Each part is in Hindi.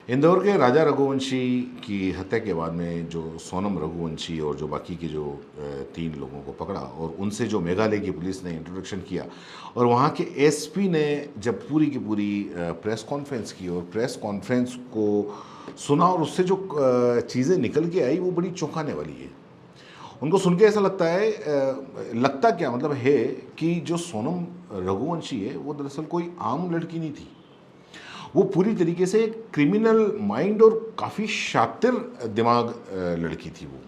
इंदौर के राजा रघुवंशी की हत्या के बाद में जो सोनम रघुवंशी और जो बाकी के जो 3 लोगों को पकड़ा और उनसे जो मेघालय की पुलिस ने इंट्रोडक्शन किया और वहाँ के एसपी ने जब पूरी की पूरी प्रेस कॉन्फ्रेंस की और प्रेस कॉन्फ्रेंस को सुना और उससे जो चीज़ें निकल के आई वो बड़ी चौंकाने वाली है। उनको सुन के ऐसा लगता है लगता क्या मतलब है कि जो सोनम रघुवंशी है वो दरअसल कोई आम लड़की नहीं थी। वो पूरी तरीके से एक क्रिमिनल माइंड और काफ़ी शातिर दिमाग लड़की थी वो।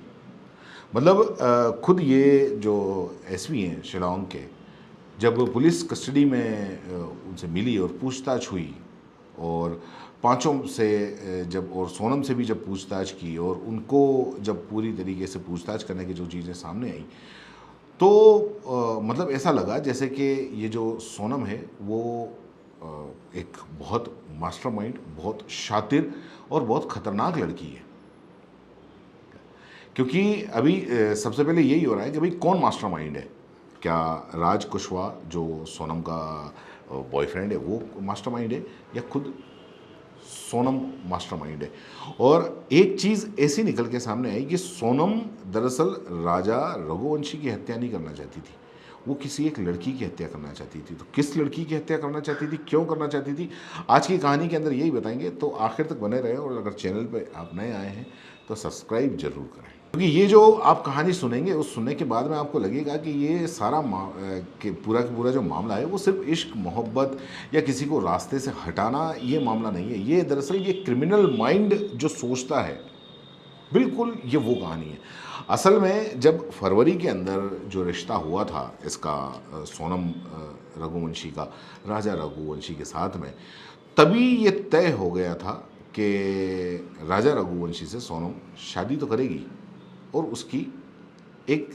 मतलब खुद ये जो एसपी हैं शिलांग के, जब पुलिस कस्टडी में उनसे मिली और पूछताछ हुई और पांचों से जब और सोनम से भी जब पूछताछ की और उनको जब पूरी तरीके से पूछताछ करने की जो चीज़ें सामने आई तो मतलब ऐसा लगा जैसे कि ये जो सोनम है वो एक बहुत मास्टरमाइंड, बहुत शातिर और बहुत ख़तरनाक लड़की है। क्योंकि अभी सबसे पहले यही हो रहा है कि भाई कौन मास्टरमाइंड है। क्या राज कुशवाहा जो सोनम का बॉयफ्रेंड है वो मास्टरमाइंड है या खुद सोनम मास्टरमाइंड है। और एक चीज़ ऐसी निकल के सामने आई कि सोनम दरअसल राजा रघुवंशी की हत्या नहीं करना चाहती थी, वो किसी एक लड़की की हत्या करना चाहती थी। तो किस लड़की की हत्या करना चाहती थी, क्यों करना चाहती थी, आज की कहानी के अंदर यही बताएंगे। तो आखिर तक बने रहे और अगर चैनल पे आप नए आए हैं तो सब्सक्राइब जरूर करें, क्योंकि ये जो आप कहानी सुनेंगे उस सुनने के बाद में आपको लगेगा कि ये सारा पूरा जो मामला है वो सिर्फ इश्क मोहब्बत या किसी को रास्ते से हटाना ये मामला नहीं है। ये दरअसल ये क्रिमिनल माइंड जो सोचता है, बिल्कुल ये वो कहानी है। असल में जब फरवरी के अंदर जो रिश्ता हुआ था इसका सोनम रघुवंशी का राजा रघुवंशी के साथ में, तभी ये तय हो गया था कि राजा रघुवंशी से सोनम शादी तो करेगी। और उसकी एक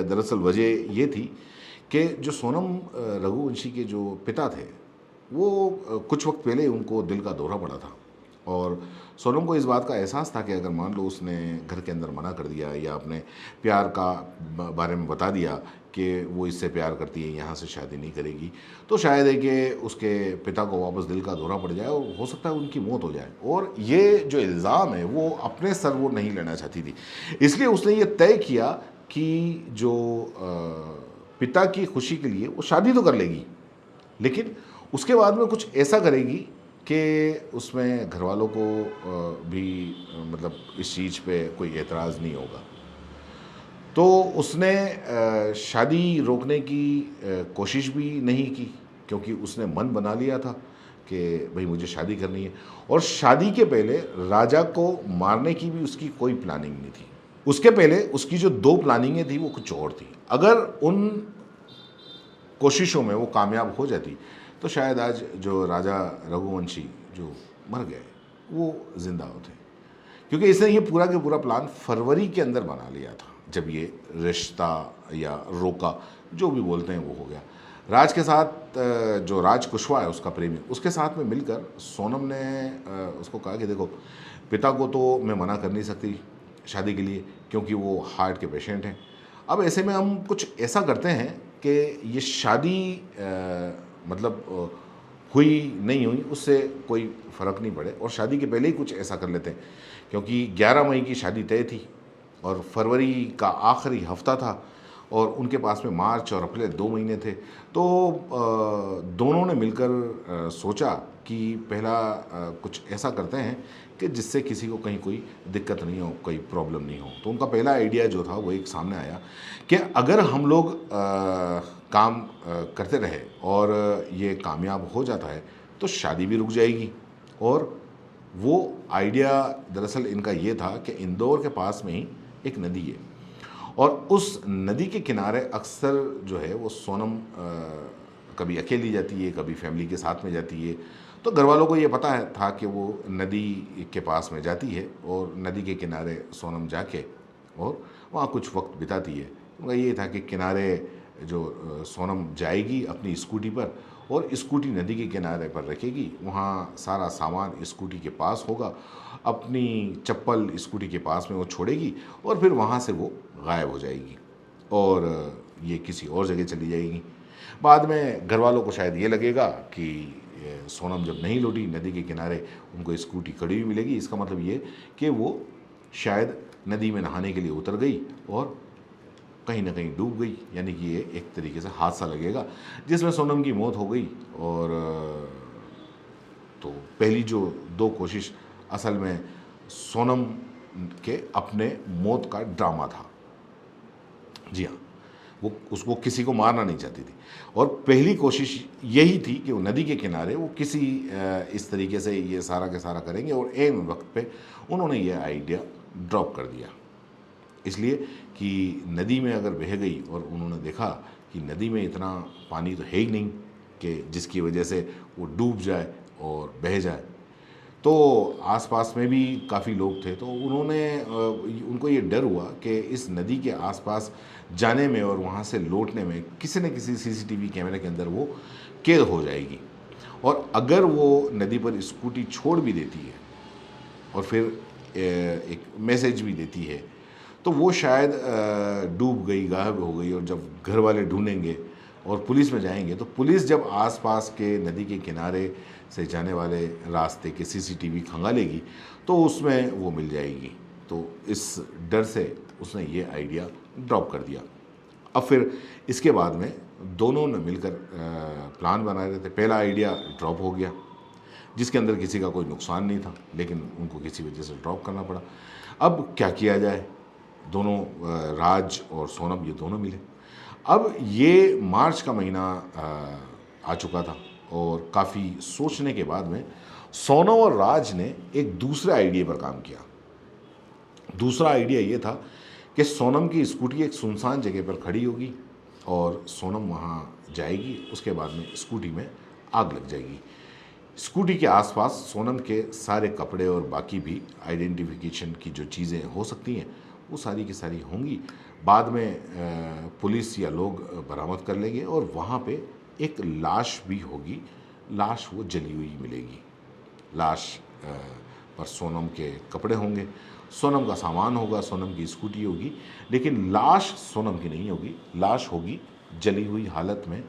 दरअसल वजह ये थी कि जो सोनम रघुवंशी के जो पिता थे वो कुछ वक्त पहले उनको दिल का दौरा पड़ा था और सोनम को इस बात का एहसास था कि अगर मान लो उसने घर के अंदर मना कर दिया या अपने प्यार का बारे में बता दिया कि वो इससे प्यार करती है, यहाँ से शादी नहीं करेगी, तो शायद है कि उसके पिता को वापस दिल का दौरा पड़ जाए और हो सकता है उनकी मौत हो जाए। और ये जो इल्ज़ाम है वो अपने सर वो नहीं लेना चाहती थी, इसलिए उसने ये तय किया कि जो पिता की खुशी के लिए वो शादी तो कर लेगी, लेकिन उसके बाद में कुछ ऐसा करेगी कि उसमें घर वालों को भी मतलब इस चीज़ पे कोई एतराज़ नहीं होगा। तो उसने शादी रोकने की कोशिश भी नहीं की, क्योंकि उसने मन बना लिया था कि भाई मुझे शादी करनी है। और शादी के पहले राजा को मारने की भी उसकी कोई प्लानिंग नहीं थी। उसके पहले उसकी जो 2 प्लानिंगें थी वो कुछ और थी। अगर उन कोशिशों में वो कामयाब हो जाती तो शायद आज जो राजा रघुवंशी जो मर गए वो ज़िंदा होते, क्योंकि इसने ये पूरा का पूरा प्लान फरवरी के अंदर बना लिया था जब ये रिश्ता या रोका जो भी बोलते हैं वो हो गया। राज के साथ जो राज कुशवाहा है उसका प्रेमी, उसके साथ में मिलकर सोनम ने उसको कहा कि देखो पिता को तो मैं मना कर नहीं सकती शादी के लिए क्योंकि वो हार्ट के पेशेंट हैं। अब ऐसे में हम कुछ ऐसा करते हैं कि ये शादी मतलब हुई नहीं हुई उससे कोई फ़र्क नहीं पड़े और शादी के पहले ही कुछ ऐसा कर लेते हैं, क्योंकि 11 मई की शादी तय थी और फरवरी का आखिरी हफ्ता था और उनके पास में मार्च और अप्रैल 2 महीने थे। तो दोनों ने मिलकर सोचा कि पहला कुछ ऐसा करते हैं कि जिससे किसी को कहीं कोई दिक्कत नहीं हो, कोई प्रॉब्लम नहीं हो। तो उनका पहला आइडिया जो था वो एक सामने आया कि अगर हम लोग काम करते रहे और ये कामयाब हो जाता है तो शादी भी रुक जाएगी। और वो आइडिया दरअसल इनका ये था कि इंदौर के पास में ही एक नदी है और उस नदी के किनारे अक्सर जो है वो सोनम कभी अकेली जाती है, कभी फैमिली के साथ में जाती है। तो घर वालों को ये पता है था कि वो नदी के पास में जाती है और नदी के किनारे सोनम जाके और वहाँ कुछ वक्त बिताती है। उनका ये था कि किनारे जो सोनम जाएगी अपनी स्कूटी पर और स्कूटी नदी के किनारे पर रखेगी, वहाँ सारा सामान स्कूटी के पास होगा, अपनी चप्पल स्कूटी के पास में वो छोड़ेगी और फिर वहाँ से वो गायब हो जाएगी और ये किसी और जगह चली जाएगी। बाद में घर वालों को शायद ये लगेगा कि सोनम जब नहीं लौटी नदी के किनारे उनको स्कूटी खड़ी हुई मिलेगी। इसका मतलब ये कि वो शायद नदी में नहाने के लिए उतर गई और कहीं ना कहीं डूब गई, यानी कि ये एक तरीके से हादसा लगेगा जिसमें सोनम की मौत हो गई। और तो पहली जो 2 कोशिश असल में सोनम के अपने मौत का ड्रामा था। जी हाँ, वो उसको किसी को मारना नहीं चाहती थी और पहली कोशिश यही थी कि वो नदी के किनारे वो किसी इस तरीके से ये सारा के सारा करेंगे और एन वक्त पे उन्होंने ये आइडिया ड्रॉप कर दिया, इसलिए कि नदी में अगर बह गई और उन्होंने देखा कि नदी में इतना पानी तो है ही नहीं कि जिसकी वजह से वो डूब जाए और बह जाए। तो आसपास में भी काफ़ी लोग थे, तो उनको ये डर हुआ कि इस नदी के आसपास जाने में और वहाँ से लौटने में किसी न किसी सीसीटीवी कैमरे के अंदर वो कैद हो जाएगी। और अगर वो नदी पर स्कूटी छोड़ भी देती है और फिर एक मैसेज भी देती है तो वो शायद डूब गई, गायब हो गई। और जब घर वाले ढूंढेंगे और पुलिस में जाएंगे तो पुलिस जब आसपास के नदी के किनारे से जाने वाले रास्ते के सीसीटीवी खंगालेगी तो उसमें वो मिल जाएगी। तो इस डर से उसने ये आइडिया ड्रॉप कर दिया। अब फिर इसके बाद में दोनों ने मिलकर प्लान बना रहे थे। पहला आइडिया ड्रॉप हो गया जिसके अंदर किसी का कोई नुकसान नहीं था, लेकिन उनको किसी वजह से ड्रॉप करना पड़ा। अब क्या किया जाए, दोनों राज और सोनम ये दोनों मिले। अब ये मार्च का महीना आ चुका था और काफ़ी सोचने के बाद में सोनम और राज ने एक दूसरे आइडिया पर काम किया। दूसरा आइडिया ये था कि सोनम की स्कूटी एक सुनसान जगह पर खड़ी होगी और सोनम वहाँ जाएगी, उसके बाद में स्कूटी में आग लग जाएगी। स्कूटी के आसपास सोनम के सारे कपड़े और बाकी भी आइडेंटिफिकेशन की जो चीज़ें हो सकती हैं वो सारी की सारी होंगी। बाद में पुलिस या लोग बरामद कर लेंगे और वहाँ पे एक लाश भी होगी। लाश वो जली हुई मिलेगी। लाश पर सोनम के कपड़े होंगे, सोनम का सामान होगा, सोनम की स्कूटी होगी, लेकिन लाश सोनम की नहीं होगी। लाश होगी जली हुई हालत में,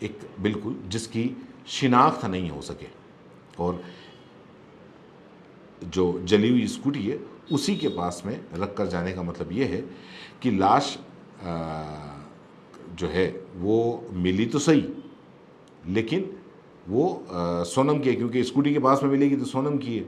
एक बिल्कुल जिसकी शिनाख्त नहीं हो सके। और जो जली हुई स्कूटी है उसी के पास में रख कर जाने का मतलब ये है कि लाश जो है वो मिली तो सही, लेकिन वो सोनम की है, क्योंकि स्कूटी के पास में मिलेगी तो सोनम की है।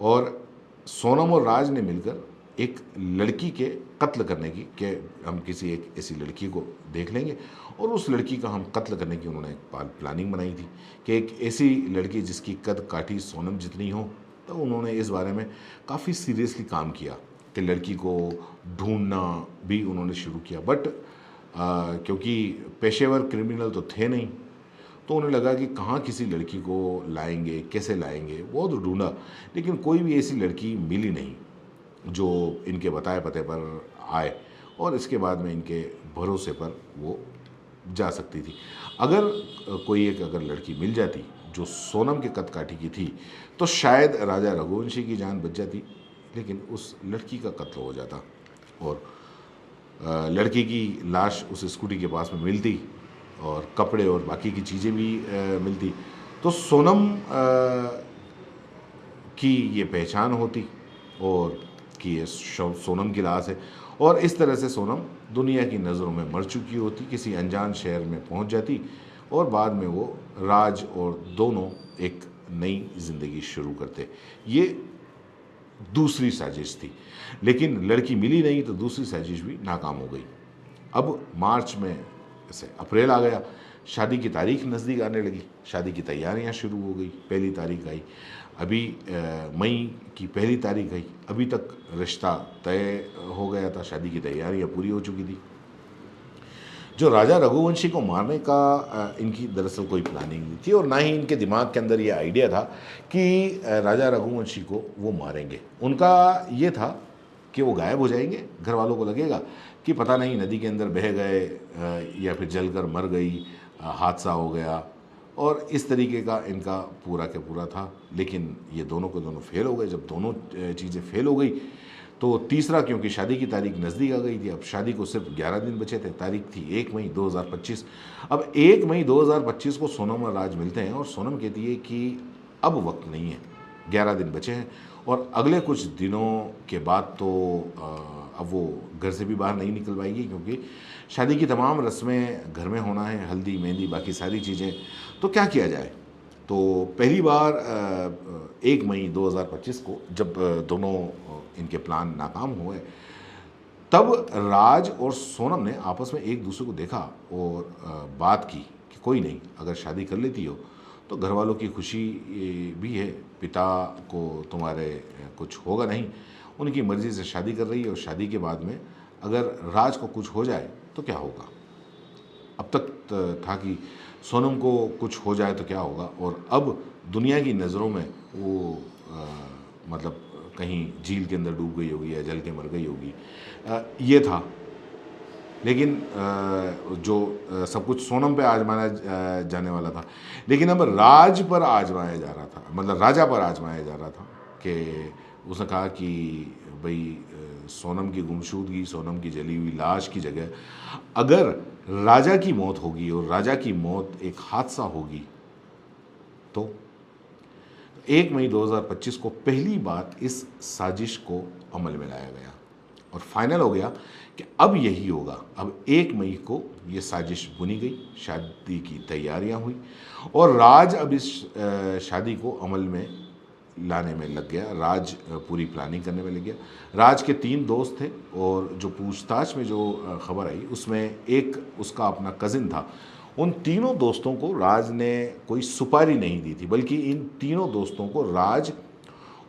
और सोनम और राज ने मिलकर एक लड़की के कत्ल करने की, कि हम किसी एक ऐसी लड़की को देख लेंगे और उस लड़की का हम कत्ल करने की उन्होंने एक प्लानिंग बनाई थी कि एक ऐसी लड़की जिसकी कद काठी सोनम जितनी हो। तो उन्होंने इस बारे में काफ़ी सीरियसली काम किया कि लड़की को ढूंढना भी उन्होंने शुरू किया। बट क्योंकि पेशेवर क्रिमिनल तो थे नहीं, तो उन्हें लगा कि कहाँ किसी लड़की को लाएंगे, कैसे लाएंगे। वो तो ढूंढा, लेकिन कोई भी ऐसी लड़की मिली नहीं जो इनके बताए पते पर आए और इसके बाद में इनके भरोसे पर वो जा सकती थी। अगर कोई एक अगर लड़की मिल जाती जो सोनम के कद काठी की थी तो शायद राजा रघुवंशी की जान बच जाती, लेकिन उस लड़की का कत्ल हो जाता और लड़की की लाश उस स्कूटी के पास में मिलती और कपड़े और बाकी की चीज़ें भी मिलती, तो सोनम की ये पहचान होती और कि ये सोनम की लाश है। और इस तरह से सोनम दुनिया की नज़रों में मर चुकी होती, किसी अनजान शहर में पहुंच जाती और बाद में वो राज और दोनों एक नई ज़िंदगी शुरू करते। ये दूसरी साजिश थी, लेकिन लड़की मिली नहीं तो दूसरी साजिश भी नाकाम हो गई। अब मार्च में से अप्रैल आ गया, शादी की तारीख नज़दीक आने लगी, शादी की तैयारियां शुरू हो गई। पहली तारीख आई, अभी मई की पहली तारीख आई, अभी तक रिश्ता तय हो गया था, शादी की तैयारियां पूरी हो चुकी थी। जो राजा रघुवंशी को मारने का इनकी दरअसल कोई प्लानिंग नहीं थी और ना ही इनके दिमाग के अंदर ये आइडिया था कि राजा रघुवंशी को वो मारेंगे। उनका ये था कि वो गायब हो जाएंगे, घर वालों को लगेगा कि पता नहीं नदी के अंदर बह गए या फिर जलकर मर गई, हादसा हो गया, और इस तरीके का इनका पूरा के पूरा था। लेकिन ये दोनों के दोनों फेल हो गए। जब दोनों चीज़ें फेल हो गई तो तीसरा, क्योंकि शादी की तारीख नज़दीक आ गई थी, अब शादी को सिर्फ 11 दिन बचे थे, तारीख थी 1 मई 2025। अब 1 मई 2025 को सोनम और राज मिलते हैं और सोनम कहती है कि अब वक्त नहीं है, 11 दिन बचे हैं और अगले कुछ दिनों के बाद तो अब वो घर से भी बाहर नहीं निकल पाएगी, क्योंकि शादी की तमाम रस्में घर में होना है, हल्दी मेहंदी बाकी सारी चीज़ें। तो क्या किया जाए? तो पहली बार 1 मई 2025 को जब दोनों इनके प्लान नाकाम हुए, तब राज और सोनम ने आपस में एक दूसरे को देखा और बात की कि कोई नहीं, अगर शादी कर लेती हो तो घर वालों की खुशी भी है, पिता को तुम्हारे कुछ होगा नहीं, उनकी मर्ज़ी से शादी कर रही है और शादी के बाद में अगर राज को कुछ हो जाए तो क्या होगा। अब तक था कि सोनम को कुछ हो जाए तो क्या होगा, और अब दुनिया की नज़रों में वो मतलब कहीं झील के अंदर डूब गई होगी या जल के मर गई होगी, ये था। लेकिन जो सब कुछ सोनम पे आजमाया जाने वाला था, लेकिन अब राज पर आजमाया जा रहा था, मतलब राजा पर आजमाया जा रहा था कि उसने कहा कि भाई सोनम की गुमशुदगी, सोनम की जली हुई लाश की जगह अगर राजा की मौत होगी और राजा की मौत एक हादसा होगी तो 1 मई 2025 को पहली बार इस साजिश को अमल में लाया गया और फाइनल हो गया कि अब यही होगा। अब 1 मई को ये साजिश बुनी गई, शादी की तैयारियां हुई और राज अब इस शादी को अमल में लाने में लग गया। राज पूरी प्लानिंग करने में लग गया। राज के 3 दोस्त थे और जो पूछताछ में जो खबर आई उसमें एक उसका अपना कज़िन था। उन तीनों दोस्तों को राज ने कोई सुपारी नहीं दी थी, बल्कि इन तीनों दोस्तों को राज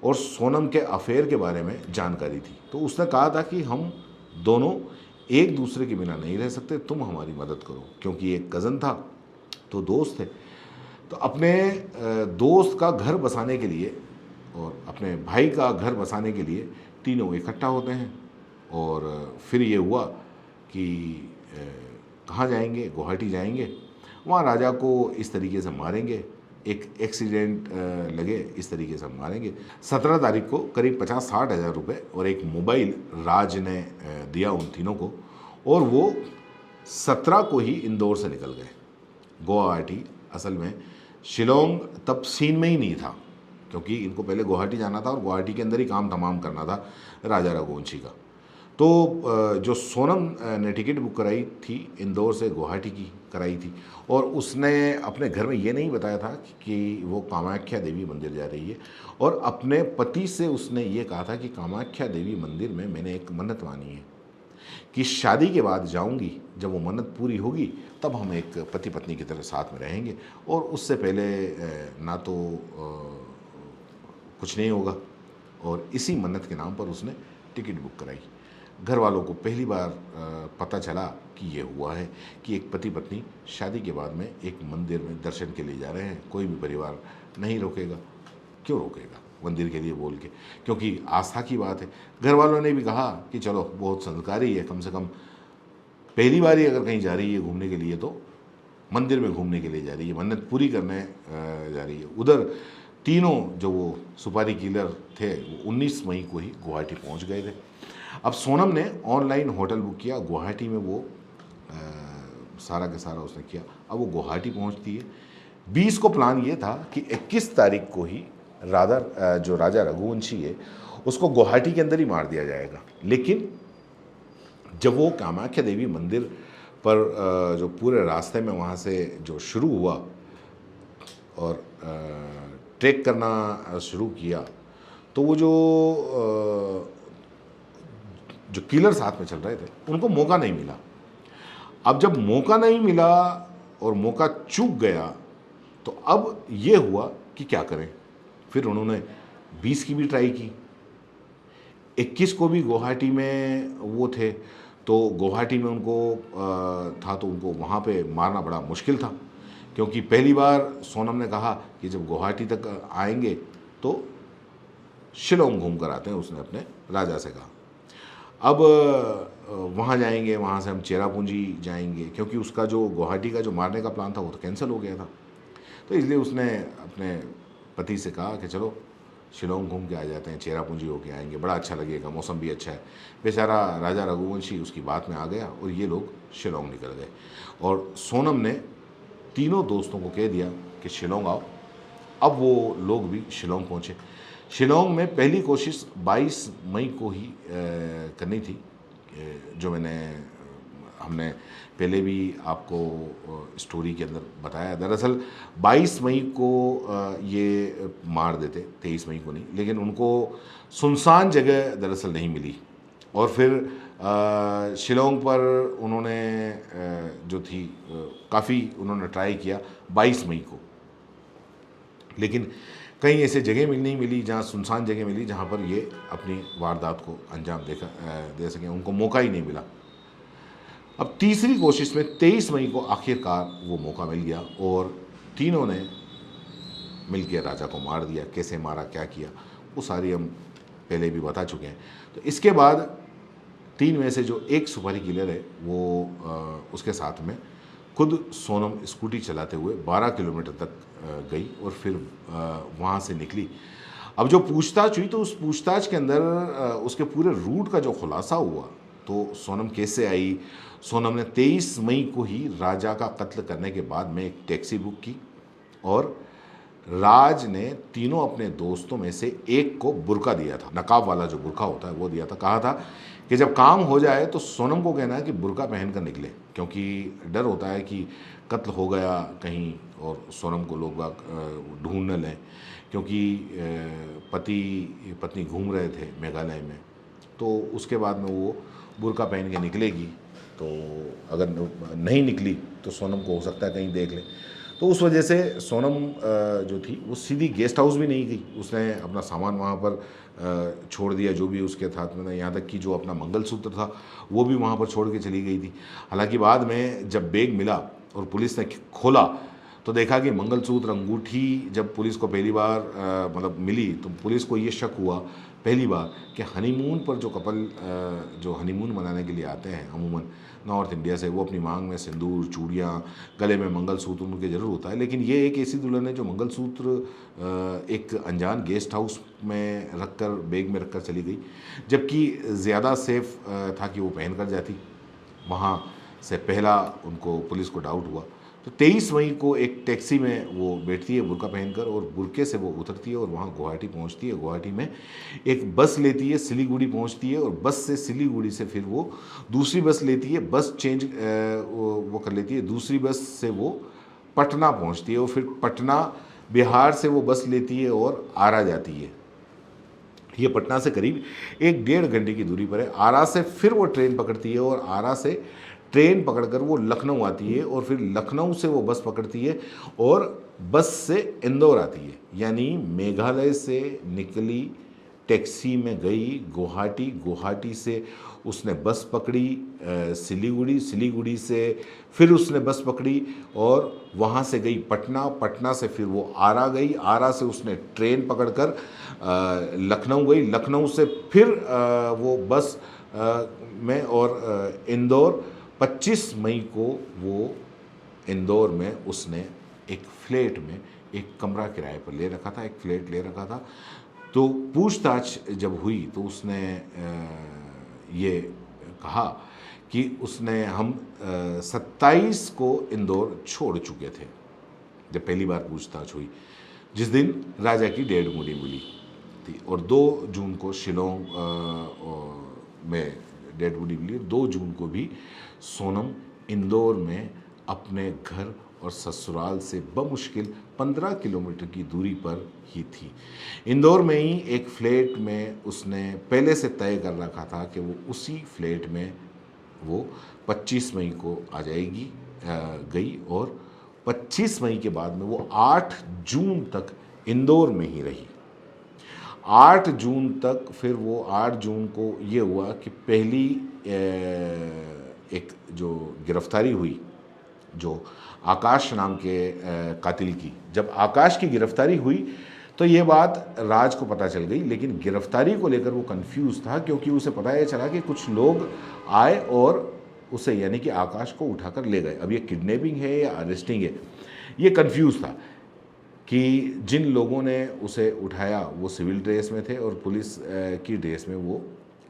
और सोनम के अफेयर के बारे में जानकारी थी। तो उसने कहा था कि हम दोनों एक दूसरे के बिना नहीं रह सकते, तुम हमारी मदद करो, क्योंकि एक कज़न था तो दोस्त थे। तो अपने दोस्त का घर बसाने के लिए और अपने भाई का घर बसाने के लिए तीनों इकट्ठा होते हैं और फिर ये हुआ कि कहाँ जाएंगे, गुवाहाटी जाएंगे, वहाँ राजा को इस तरीके से मारेंगे, एक एक्सीडेंट लगे इस तरीके से मारेंगे। 17 तारीख को करीब 50-60 हज़ार रुपये और एक मोबाइल राज ने दिया उन तीनों को और वो 17 को ही इंदौर से निकल गए गुवाहाटी। असल में शिलोंग तब सीन में ही नहीं था, क्योंकि इनको पहले गुवाहाटी जाना था और गुवाहाटी के अंदर ही काम तमाम करना था राजा रघुवंशी का। तो जो सोनम ने टिकट बुक कराई थी इंदौर से गुवाहाटी की कराई थी और उसने अपने घर में ये नहीं बताया था कि वो कामाख्या देवी मंदिर जा रही है, और अपने पति से उसने ये कहा था कि कामाख्या देवी मंदिर में मैंने एक मन्नत मानी है कि शादी के बाद जाऊंगी, जब वो मन्नत पूरी होगी तब हम एक पति पत्नी की तरह साथ में रहेंगे और उससे पहले ना तो कुछ नहीं होगा। और इसी मन्नत के नाम पर उसने टिकट बुक कराई। घर वालों को पहली बार पता चला कि ये हुआ है कि एक पति पत्नी शादी के बाद में एक मंदिर में दर्शन के लिए जा रहे हैं। कोई भी परिवार नहीं रोकेगा, क्यों रोकेगा मंदिर के लिए बोल के, क्योंकि आस्था की बात है। घर वालों ने भी कहा कि चलो बहुत संस्कारी है, कम से कम पहली बार ही अगर कहीं जा रही है घूमने के लिए तो मंदिर में घूमने के लिए जा रही है, मन्नत पूरी करने जा रही है। उधर तीनों जो वो सुपारी किलर थे वो 19 मई को ही गुवाहाटी पहुंच गए थे। अब सोनम ने ऑनलाइन होटल बुक किया गुवाहाटी में, वो सारा का सारा उसने किया। अब वो गुवाहाटी पहुंचती है। 20 को प्लान ये था कि 21 तारीख को ही जो राजा रघुवंशी है उसको गुवाहाटी के अंदर ही मार दिया जाएगा। लेकिन जब वो कामाख्या देवी मंदिर पर जो पूरे रास्ते में वहाँ से जो शुरू हुआ और ट्रैक करना शुरू किया, तो वो जो किलर साथ में चल रहे थे उनको मौका नहीं मिला। अब जब मौका नहीं मिला और मौका चूक गया तो अब ये हुआ कि क्या करें। फिर उन्होंने 20 की भी ट्राई की, 21 को भी गुवाहाटी में वो थे, तो गुवाहाटी में उनको था तो उनको वहाँ पे मारना बड़ा मुश्किल था, क्योंकि पहली बार सोनम ने कहा कि जब गुवाहाटी तक आएंगे तो शिलोंग घूम कर आते हैं, उसने अपने राजा से कहा। अब वहाँ जाएंगे, वहाँ से हम चेरापूंजी जाएंगे, क्योंकि उसका जो गुवाहाटी का जो मारने का प्लान था वो तो कैंसिल हो गया था। तो इसलिए उसने अपने पति से कहा कि चलो शिलोंग घूम के आ जाते हैं, चेरापूंजी होके आएंगे, बड़ा अच्छा लगेगा, मौसम भी अच्छा है। बेचारा राजा रघुवंशी उसकी बात में आ गया और ये लोग शिलोंग निकल गए। और सोनम ने तीनों दोस्तों को कह दिया कि शिलोंग आओ। अब वो लोग भी शिलोंग पहुँचे। शिलोंग में पहली कोशिश 22 मई को ही करनी थी, जो हमने पहले भी आपको स्टोरी के अंदर बताया। दरअसल 22 मई को ये मार देते, 23 मई को नहीं, लेकिन उनको सुनसान जगह दरअसल नहीं मिली। और फिर शिलोंग पर उन्होंने जो थी काफ़ी उन्होंने ट्राई किया 22 मई को, लेकिन कहीं ऐसे जगह नहीं मिली जहाँ सुनसान जगह मिली जहाँ पर ये अपनी वारदात को अंजाम दे सकें, उनको मौका ही नहीं मिला। अब तीसरी कोशिश में 23 मई को आखिरकार वो मौका मिल गया और तीनों ने मिलकर राजा को मार दिया। कैसे मारा, क्या किया, वो सारी हम पहले भी बता चुके हैं। तो इसके बाद 3 में से जो एक सुपारी किलर है वो उसके साथ में खुद सोनम स्कूटी चलाते हुए 12 किलोमीटर तक गई और फिर वहाँ से निकली। अब जो पूछताछ हुई तो उस पूछताछ के अंदर उसके पूरे रूट का जो खुलासा हुआ, तो सोनम कैसे आई। सोनम ने 23 मई को ही राजा का कत्ल करने के बाद में एक टैक्सी बुक की और राज ने तीनों अपने दोस्तों में से एक को बुर्का दिया था, नकाब वाला जो बुर्का होता है वो दिया था। कहा था कि जब काम हो जाए तो सोनम को कहना है कि बुर्का पहन कर निकले, क्योंकि डर होता है कि कत्ल हो गया कहीं और सोनम को लोग ढूंढ न लें, क्योंकि पति पत्नी घूम रहे थे मेघालय में, तो उसके बाद में वो बुर्का पहन के निकलेगी, तो अगर नहीं निकली तो सोनम को हो सकता है कहीं देख ले। तो उस वजह से सोनम जो थी वो सीधी गेस्ट हाउस भी नहीं गई, उसने अपना सामान वहाँ पर छोड़ दिया जो भी उसके साथ में था, यहाँ तक कि जो अपना मंगलसूत्र था वो भी वहाँ पर छोड़ के चली गई थी। हालांकि बाद में जब बैग मिला और पुलिस ने खोला तो देखा कि मंगलसूत्र, अंगूठी जब पुलिस को पहली बार मतलब मिली तो पुलिस को ये शक हुआ पहली बार कि हनीमून पर जो कपल जो हनीमून मनाने के लिए आते हैं अमूमन नॉर्थ इंडिया से, वो अपनी मांग में सिंदूर, चूड़ियाँ, गले में मंगलसूत्र उनके ज़रूर होता है, लेकिन ये एक ऐसी दुल्हन है जो मंगलसूत्र एक अनजान गेस्ट हाउस में रखकर बैग में रखकर चली गई, जबकि ज़्यादा सेफ था कि वो पहन कर जाती। वहाँ से पहला उनको पुलिस को डाउट हुआ। तो 23 मई को एक टैक्सी में वो बैठती है बुर्का पहनकर और बुर्के से वो उतरती है और वहाँ गुवाहाटी पहुँचती है। गुवाहाटी में एक बस लेती है, सिलीगुड़ी पहुँचती है और बस से सिलीगुड़ी से फिर वो दूसरी बस लेती है, बस चेंज वो कर लेती है, दूसरी बस से वो पटना पहुँचती है और फिर पटना बिहार से वो बस लेती है और आरा जाती है। ये पटना से करीब 1-1.5 घंटे की दूरी पर है। आरा से फिर वो ट्रेन पकड़ती है और आरा से ट्रेन पकड़कर वो लखनऊ आती है और फिर लखनऊ से वो बस पकड़ती है और बस से इंदौर आती है। यानी मेघालय से निकली, टैक्सी में गई गुवाहाटी, गुवाहाटी से उसने बस पकड़ी सिलीगुड़ी, सिलीगुड़ी से फिर उसने बस पकड़ी और वहाँ से गई पटना, पटना से फिर वो आरा गई, आरा से उसने ट्रेन पकड़कर लखनऊ गई, लखनऊ से फिर वो बस में और इंदौर। 25 मई को वो इंदौर में उसने एक फ्लैट में एक कमरा किराए पर ले रखा था, एक फ्लैट ले रखा था। तो पूछताछ जब हुई तो उसने ये कहा कि उसने हम 27 को इंदौर छोड़ चुके थे जब पहली बार पूछताछ हुई, जिस दिन राजा की डेड बॉडी मिली थी, और 2 जून को शिलोंग में डेड बॉडी मिली। 2 जून को भी सोनम इंदौर में अपने घर और ससुराल से बमुश्किल 15 किलोमीटर की दूरी पर ही थी। इंदौर में ही एक फ्लैट में उसने पहले से तय कर रखा था कि वो उसी फ्लैट में वो 25 मई को आ जाएगी, गई और 25 मई के बाद में वो 8 जून तक इंदौर में ही रही। 8 जून तक फिर वो 8 जून को ये हुआ कि पहली एक जो गिरफ्तारी हुई जो आकाश नाम के कातिल की। जब आकाश की गिरफ्तारी हुई तो ये बात राज को पता चल गई, लेकिन गिरफ्तारी को लेकर वो कंफ्यूज था क्योंकि उसे पता ये चला कि कुछ लोग आए और उसे यानी कि आकाश को उठाकर ले गए। अब ये किडनैपिंग है या अरेस्टिंग है, ये कंफ्यूज था कि जिन लोगों ने उसे उठाया वो सिविल ड्रेस में थे और पुलिस की ड्रेस में वो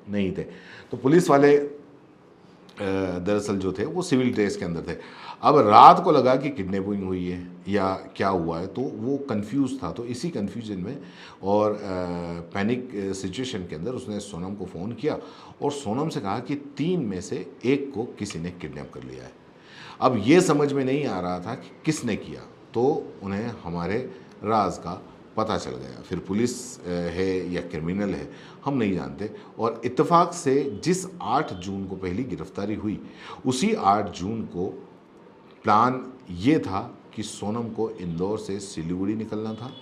नहीं थे। तो पुलिस वाले दरअसल जो थे वो सिविल ड्रेस के अंदर थे। अब रात को लगा कि किडनैपिंग हुई है या क्या हुआ है, तो वो कंफ्यूज था। तो इसी कंफ्यूजन में और पैनिक सिचुएशन के अंदर उसने सोनम को फ़ोन किया और सोनम से कहा कि 3 में से एक को किसी ने किडनैप कर लिया है। अब ये समझ में नहीं आ रहा था कि किसने किया, तो उन्हें हमारे राज का पता चल गया। फिर पुलिस है या क्रिमिनल है हम नहीं जानते, और इत्तेफाक से जिस 8 जून को पहली गिरफ्तारी हुई, उसी 8 जून को प्लान ये था कि सोनम को इंदौर से सिलीगुड़ी निकलना था,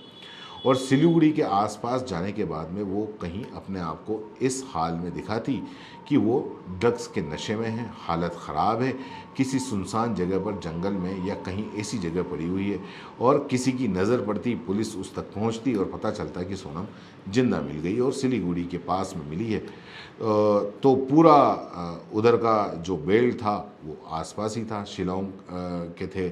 और सिलीगुड़ी के आसपास जाने के बाद में वो कहीं अपने आप को इस हाल में दिखाती कि वो ड्रग्स के नशे में है, हालत ख़राब है, किसी सुनसान जगह पर जंगल में या कहीं ऐसी जगह पड़ी हुई है, और किसी की नज़र पड़ती, पुलिस उस तक पहुंचती और पता चलता कि सोनम जिंदा मिल गई और सिलीगुड़ी के पास में मिली है। तो पूरा उधर का जो बेल्ट था वो आसपास ही था, शिलोंग के थे,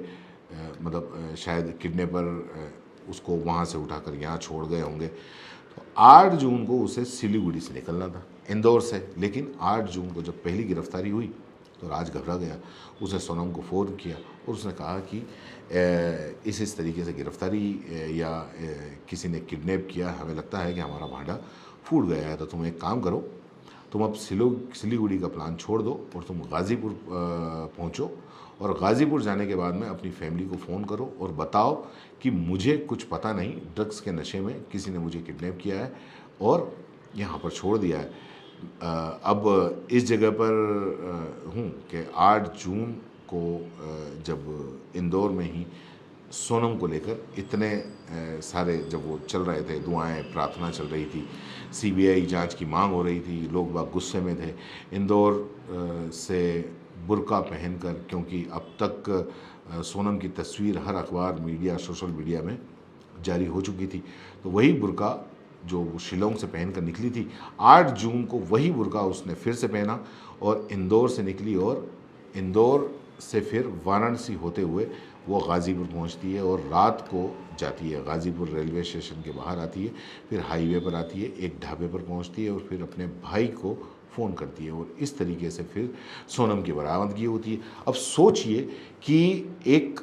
मतलब शायद किडनैपर उसको वहाँ से उठाकर यहाँ छोड़ गए होंगे। तो 8 जून को उसे सिलीगुड़ी से निकलना था, इंदौर से। लेकिन 8 जून को जब पहली गिरफ्तारी हुई तो राज घबरा गया। उसने सोनम को फ़ोन किया और उसने कहा कि इस तरीके से गिरफ्तारी या किसी ने किडनैप किया, हमें लगता है कि हमारा भांडा फूट गया है। तो तुम एक काम करो, तुम अब सिलीगुड़ी का प्लान छोड़ दो और तुम गाज़ीपुर पहुँचो, और गाज़ीपुर जाने के बाद में अपनी फैमिली को फ़ोन करो और बताओ कि मुझे कुछ पता नहीं, ड्रग्स के नशे में किसी ने मुझे किडनैप किया है और यहाँ पर छोड़ दिया है। अब इस जगह पर हूँ कि 8 जून को जब इंदौर में ही सोनम को लेकर इतने सारे जब वो चल रहे थे, दुआएं प्रार्थना चल रही थी, सीबीआई जांच की मांग हो रही थी, लोग बाग गुस्से में थे। इंदौर से बुर्का पहनकर, क्योंकि अब तक सोनम की तस्वीर हर अखबार, मीडिया, सोशल मीडिया में जारी हो चुकी थी, तो वही बुर्का जो वो शिलोंग से पहनकर निकली थी, 8 जून को वही बुर्का उसने फिर से पहना और इंदौर से निकली, और इंदौर से फिर वाराणसी होते हुए वो गाज़ीपुर पहुंचती है और रात को जाती है। गाज़ीपुर रेलवे स्टेशन के बाहर आती है, फिर हाईवे पर आती है, एक ढाबे पर पहुंचती है और फिर अपने भाई को फ़ोन करती है, और इस तरीके से फिर सोनम की बरामदगी होती है। अब सोचिए कि एक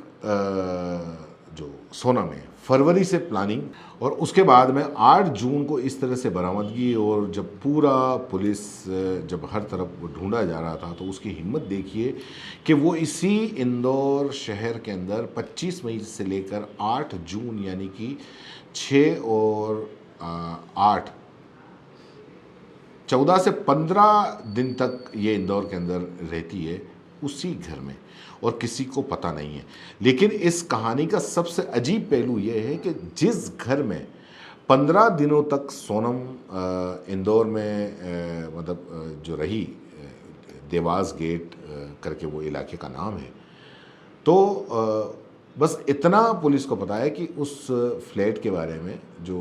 जो सोनम है, फरवरी से प्लानिंग, और उसके बाद में 8 जून को इस तरह से बरामदगी, और जब पूरा पुलिस जब हर तरफ ढूंढा जा रहा था, तो उसकी हिम्मत देखिए कि वो इसी इंदौर शहर के अंदर 25 मई से लेकर 8 जून यानी कि 6 और 8 14 से 15 दिन तक ये इंदौर के अंदर रहती है उसी घर में, और किसी को पता नहीं है। लेकिन इस कहानी का सबसे अजीब पहलू ये है कि जिस घर में 15 दिनों तक सोनम इंदौर में मतलब जो रही, देवास गेट करके वो इलाके का नाम है, तो बस इतना पुलिस को पता है कि उस फ्लैट के बारे में, जो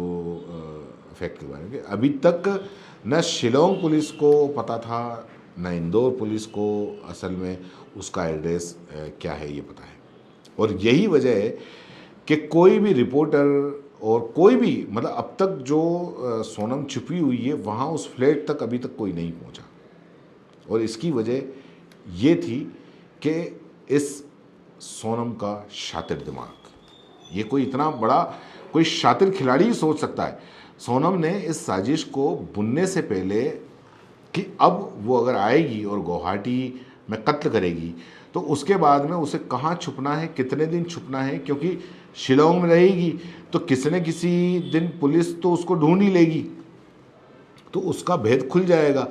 फैक्ट के बारे में, अभी तक न शिलोंग पुलिस को पता था, न इंदौर पुलिस को असल में उसका एड्रेस क्या है ये पता है। और यही वजह है कि कोई भी रिपोर्टर और कोई भी, मतलब अब तक जो सोनम छुपी हुई है वहाँ उस फ्लैट तक अभी तक कोई नहीं पहुँचा, और इसकी वजह ये थी कि इस सोनम का शातिर दिमाग, ये कोई इतना बड़ा कोई शातिर खिलाड़ी ही सोच सकता है। सोनम ने इस साजिश को बुनने से पहले कि अब वो अगर आएगी और गुवाहाटी में कत्ल करेगी, तो उसके बाद में उसे कहाँ छुपना है, कितने दिन छुपना है, क्योंकि शिलोंग में रहेगी तो किसी न किसी दिन पुलिस तो उसको ढूंढ ही लेगी, तो उसका भेद खुल जाएगा।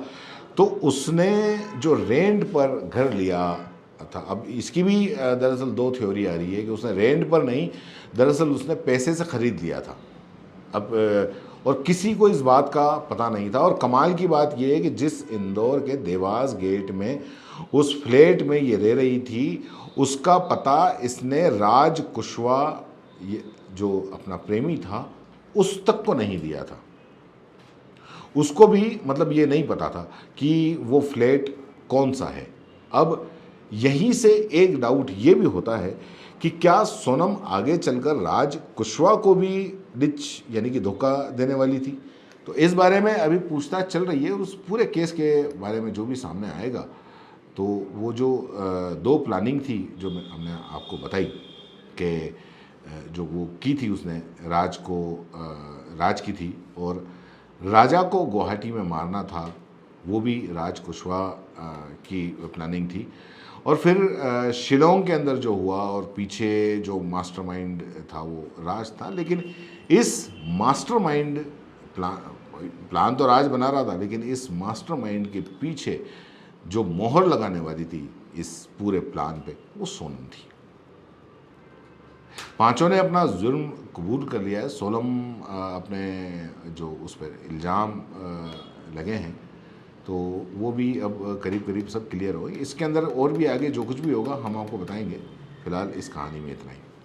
तो उसने जो रेंट पर घर लिया था, अब इसकी भी दरअसल 2 थ्योरी आ रही है कि उसने रेंट पर नहीं, दरअसल उसने पैसे से ख़रीद लिया था। अब और किसी को इस बात का पता नहीं था। और कमाल की बात यह है कि जिस इंदौर के देवास गेट में उस फ्लैट में ये रह रही थी, उसका पता इसने राज कुशवाहा, ये जो अपना प्रेमी था, उस तक को नहीं दिया था। उसको भी मतलब ये नहीं पता था कि वो फ्लैट कौन सा है। अब यहीं से एक डाउट ये भी होता है कि क्या सोनम आगे चलकर राज कुशवाहा को भी डिच यानी कि धोखा देने वाली थी। तो इस बारे में अभी पूछताछ चल रही है और उस पूरे केस के बारे में जो भी सामने आएगा, तो वो जो दो प्लानिंग थी जो हमने आपको बताई कि जो वो की थी उसने राज की थी, और राजा को गुवाहाटी में मारना था, वो भी राज कुशवाहा की प्लानिंग थी। और फिर शिलोंग के अंदर जो हुआ और पीछे जो मास्टरमाइंड था वो राज था, लेकिन इस मास्टरमाइंड प्लान तो राज बना रहा था, लेकिन इस मास्टरमाइंड के पीछे जो मोहर लगाने वाली थी इस पूरे प्लान पे, वो सोनम थी। पांचों ने अपना जुर्म कबूल कर लिया है। सोनम अपने जो उस पर इल्ज़ाम लगे हैं, तो वो भी अब करीब करीब सब क्लियर हो। इसके अंदर और भी आगे जो कुछ भी होगा हम आपको बताएंगे। फिलहाल इस कहानी में इतना ही।